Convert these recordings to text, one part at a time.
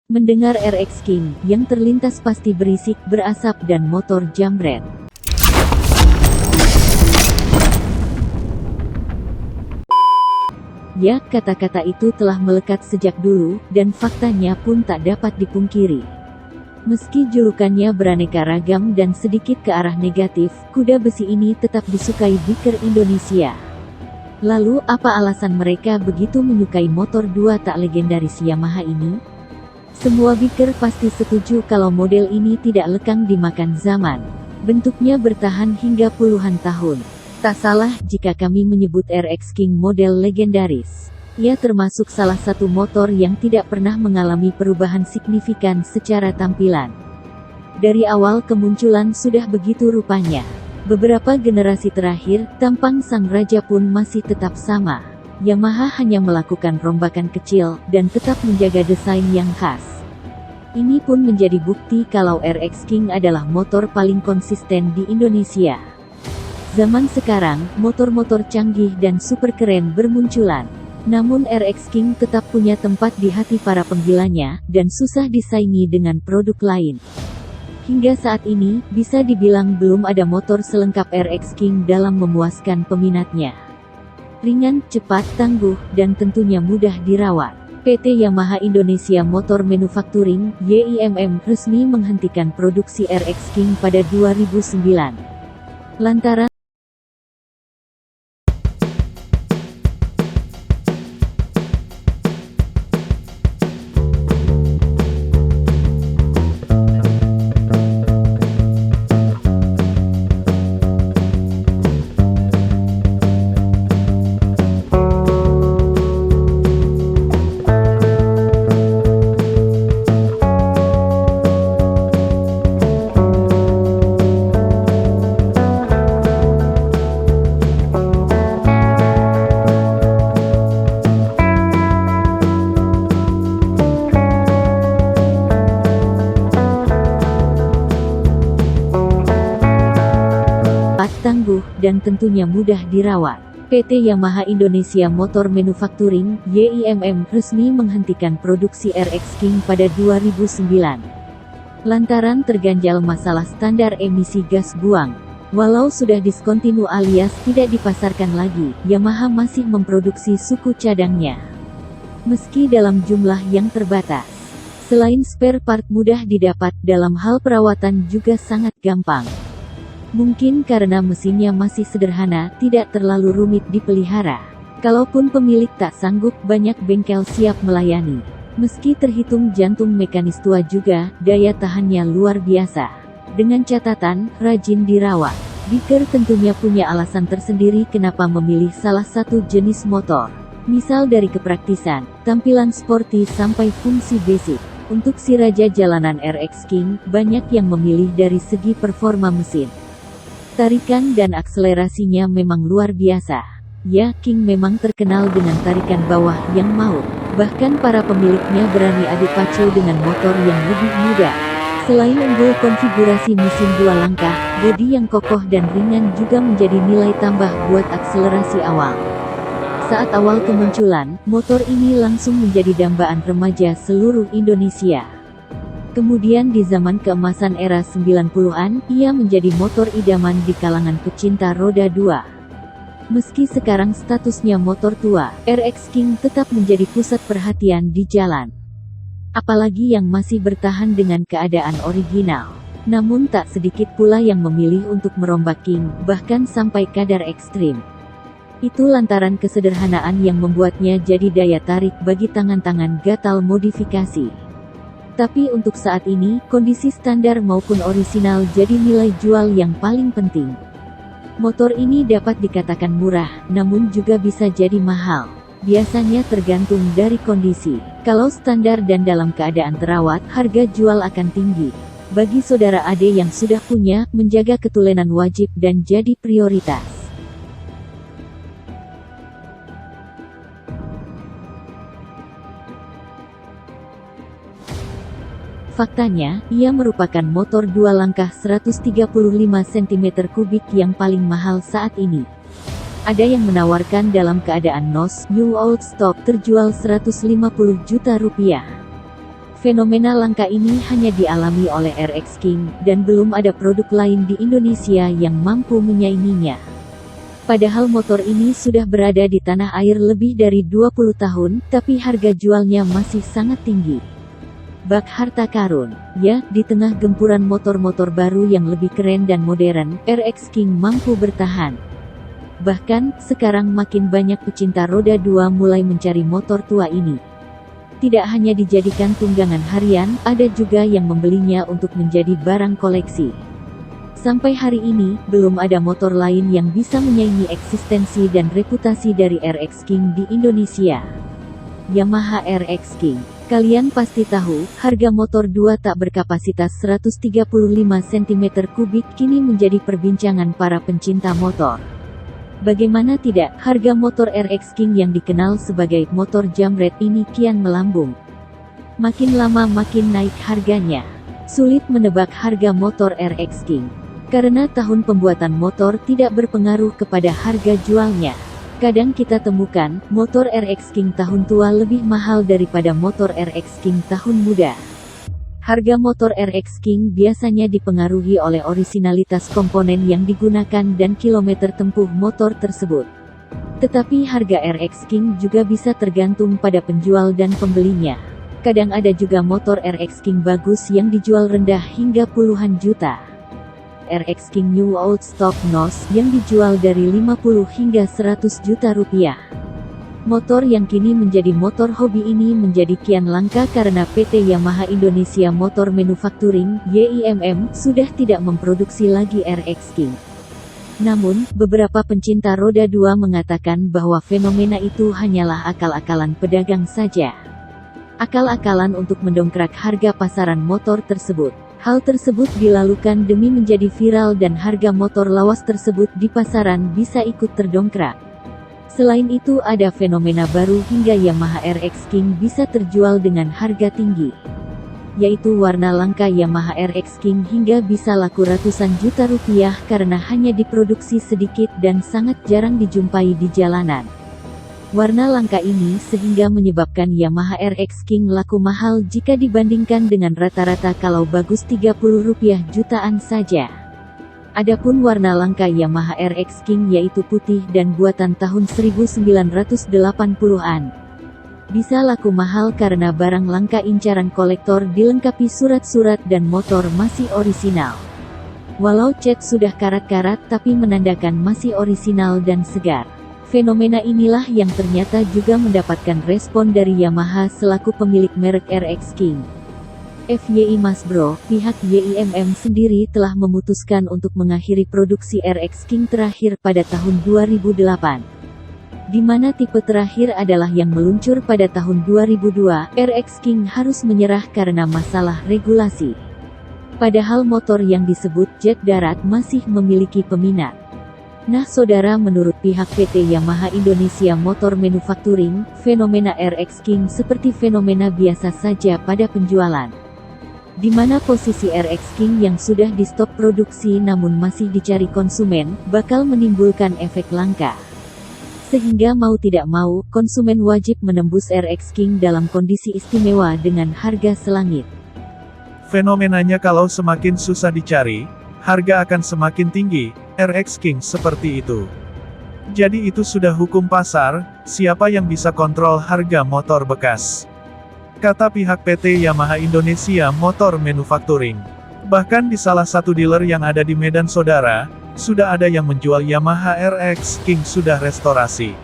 Mendengar RX King yang terlintas pasti berisik, berasap dan motor jambret. Ya, kata-kata itu telah melekat sejak dulu, dan faktanya pun tak dapat dipungkiri. Meski julukannya beraneka ragam dan sedikit ke arah negatif, kuda besi ini tetap disukai biker Indonesia. Lalu, apa alasan mereka begitu menyukai motor dua tak legendaris Yamaha ini? Semua biker pasti setuju kalau model ini tidak lekang dimakan zaman. Bentuknya bertahan hingga puluhan tahun. Tak salah jika kami menyebut RX King model legendaris. Ia termasuk salah satu motor yang tidak pernah mengalami perubahan signifikan secara tampilan. Dari awal kemunculan sudah begitu rupanya. Beberapa generasi terakhir, tampang sang raja pun masih tetap sama. Yamaha hanya melakukan rombakan kecil, dan tetap menjaga desain yang khas. Ini pun menjadi bukti kalau RX King adalah motor paling konsisten di Indonesia. Zaman sekarang, motor-motor canggih dan super keren bermunculan. Namun RX King tetap punya tempat di hati para penggilanya, dan susah disaingi dengan produk lain. Hingga saat ini, bisa dibilang belum ada motor selengkap RX King dalam memuaskan peminatnya. Ringan, cepat, tangguh, dan tentunya mudah dirawat. PT Yamaha Indonesia Motor Manufacturing, YIMM, resmi menghentikan produksi RX King pada 2009. Lantaran tangguh, dan tentunya mudah dirawat. PT Yamaha Indonesia Motor Manufacturing, YIMM, resmi menghentikan produksi RX King pada 2009. Lantaran terganjal masalah standar emisi gas buang. Walau sudah diskontinu alias tidak dipasarkan lagi, Yamaha masih memproduksi suku cadangnya. Meski dalam jumlah yang terbatas. Selain spare part mudah didapat, dalam hal perawatan juga sangat gampang. Mungkin karena mesinnya masih sederhana, tidak terlalu rumit dipelihara. Kalaupun pemilik tak sanggup, banyak bengkel siap melayani. Meski terhitung jantung mekanis tua juga, daya tahannya luar biasa. Dengan catatan, rajin dirawat. Biker tentunya punya alasan tersendiri kenapa memilih salah satu jenis motor. Misal dari kepraktisan, tampilan sporty sampai fungsi basic. Untuk si raja jalanan RX King, banyak yang memilih dari segi performa mesin. Tarikan dan akselerasinya memang luar biasa. Ya, King memang terkenal dengan tarikan bawah yang maut. Bahkan para pemiliknya berani adu pacu dengan motor yang lebih mudah. Selain unggul konfigurasi mesin dua langkah, bodi yang kokoh dan ringan juga menjadi nilai tambah buat akselerasi awal. Saat awal kemunculan, motor ini langsung menjadi dambaan remaja seluruh Indonesia. Kemudian di zaman keemasan era 90-an, ia menjadi motor idaman di kalangan pecinta roda 2. Meski sekarang statusnya motor tua, RX King tetap menjadi pusat perhatian di jalan. Apalagi yang masih bertahan dengan keadaan original. Namun tak sedikit pula yang memilih untuk merombak King, bahkan sampai kadar ekstrim. Itu lantaran kesederhanaan yang membuatnya jadi daya tarik bagi tangan-tangan gatal modifikasi. Tapi untuk saat ini, kondisi standar maupun orisinal jadi nilai jual yang paling penting. Motor ini dapat dikatakan murah, namun juga bisa jadi mahal. Biasanya tergantung dari kondisi. Kalau standar dan dalam keadaan terawat, harga jual akan tinggi. Bagi saudara ade yang sudah punya, menjaga ketulenan wajib dan jadi prioritas. Faktanya, ia merupakan motor dua langkah 135 cm3 yang paling mahal saat ini. Ada yang menawarkan dalam keadaan NOS, New Old Stock terjual 150 juta rupiah. Fenomena langka ini hanya dialami oleh RX King, dan belum ada produk lain di Indonesia yang mampu menyainginya. Padahal motor ini sudah berada di tanah air lebih dari 20 tahun, tapi harga jualnya masih sangat tinggi. Bak harta karun, ya, di tengah gempuran motor-motor baru yang lebih keren dan modern, RX King mampu bertahan. Bahkan, sekarang makin banyak pecinta roda 2 mulai mencari motor tua ini. Tidak hanya dijadikan tunggangan harian, ada juga yang membelinya untuk menjadi barang koleksi. Sampai hari ini, belum ada motor lain yang bisa menyaingi eksistensi dan reputasi dari RX King di Indonesia. Yamaha RX King. Kalian pasti tahu, harga motor 2 tak berkapasitas 135 cm3 kini menjadi perbincangan para pencinta motor. Bagaimana tidak, harga motor RX King yang dikenal sebagai motor jambret ini kian melambung. Makin lama makin naik harganya. Sulit menebak harga motor RX King. Karena tahun pembuatan motor tidak berpengaruh kepada harga jualnya. Kadang kita temukan, motor RX King tahun tua lebih mahal daripada motor RX King tahun muda. Harga motor RX King biasanya dipengaruhi oleh orisinalitas komponen yang digunakan dan kilometer tempuh motor tersebut. Tetapi harga RX King juga bisa tergantung pada penjual dan pembelinya. Kadang ada juga motor RX King bagus yang dijual rendah hingga puluhan juta. RX King New Old Stock NOS yang dijual dari 50 hingga 100 juta rupiah. Motor yang kini menjadi motor hobi ini menjadi kian langka karena PT Yamaha Indonesia Motor Manufacturing (YIMM) sudah tidak memproduksi lagi RX King. Namun, beberapa pencinta roda 2 mengatakan bahwa fenomena itu hanyalah akal-akalan pedagang saja. Akal-akalan untuk mendongkrak harga pasaran motor tersebut. Hal tersebut dilakukan demi menjadi viral dan harga motor lawas tersebut di pasaran bisa ikut terdongkrak. Selain itu ada fenomena baru hingga Yamaha RX King bisa terjual dengan harga tinggi. Yaitu warna langka Yamaha RX King hingga bisa laku ratusan juta rupiah karena hanya diproduksi sedikit dan sangat jarang dijumpai di jalanan. Warna langka ini sehingga menyebabkan Yamaha RX King laku mahal jika dibandingkan dengan rata-rata kalau bagus Rp30 jutaan saja. Adapun warna langka Yamaha RX King yaitu putih dan buatan tahun 1980-an. Bisa laku mahal karena barang langka incaran kolektor dilengkapi surat-surat dan motor masih orisinal. Walau cat sudah karat-karat tapi menandakan masih orisinal dan segar. Fenomena inilah yang ternyata juga mendapatkan respon dari Yamaha selaku pemilik merek RX King. FYI Mas Bro, pihak YIMM sendiri telah memutuskan untuk mengakhiri produksi RX King terakhir pada tahun 2008. Di mana tipe terakhir adalah yang meluncur pada tahun 2002, RX King harus menyerah karena masalah regulasi. Padahal motor yang disebut jet darat masih memiliki peminat. Nah saudara, menurut pihak PT Yamaha Indonesia Motor Manufacturing, fenomena RX King seperti fenomena biasa saja pada penjualan. Di mana posisi RX King yang sudah di stop produksi namun masih dicari konsumen, bakal menimbulkan efek langka. Sehingga mau tidak mau, konsumen wajib menembus RX King dalam kondisi istimewa dengan harga selangit. Fenomenanya kalau semakin susah dicari, harga akan semakin tinggi, RX King seperti itu. Jadi itu sudah hukum pasar, siapa yang bisa kontrol harga motor bekas? Kata pihak PT Yamaha Indonesia Motor Manufacturing. Bahkan di salah satu dealer yang ada di Medan saudara, sudah ada yang menjual Yamaha RX King sudah restorasi.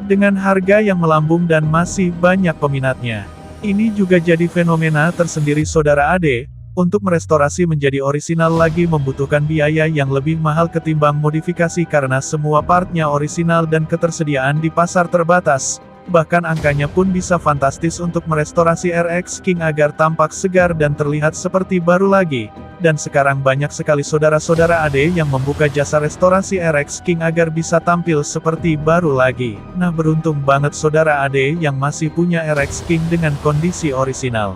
Dengan harga yang melambung dan masih banyak peminatnya. Ini juga jadi fenomena tersendiri saudara Ade, untuk merestorasi menjadi orisinal lagi membutuhkan biaya yang lebih mahal ketimbang modifikasi karena semua partnya orisinal dan ketersediaan di pasar terbatas. Bahkan angkanya pun bisa fantastis untuk merestorasi RX King agar tampak segar dan terlihat seperti baru lagi. Dan sekarang banyak sekali saudara-saudara Ade yang membuka jasa restorasi RX King agar bisa tampil seperti baru lagi. Nah beruntung banget saudara Ade yang masih punya RX King dengan kondisi orisinal.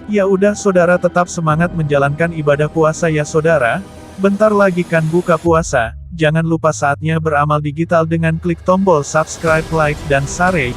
Ya udah saudara tetap semangat menjalankan ibadah puasa ya saudara. Bentar lagi kan buka puasa, jangan lupa saatnya beramal digital dengan klik tombol subscribe, like, dan share.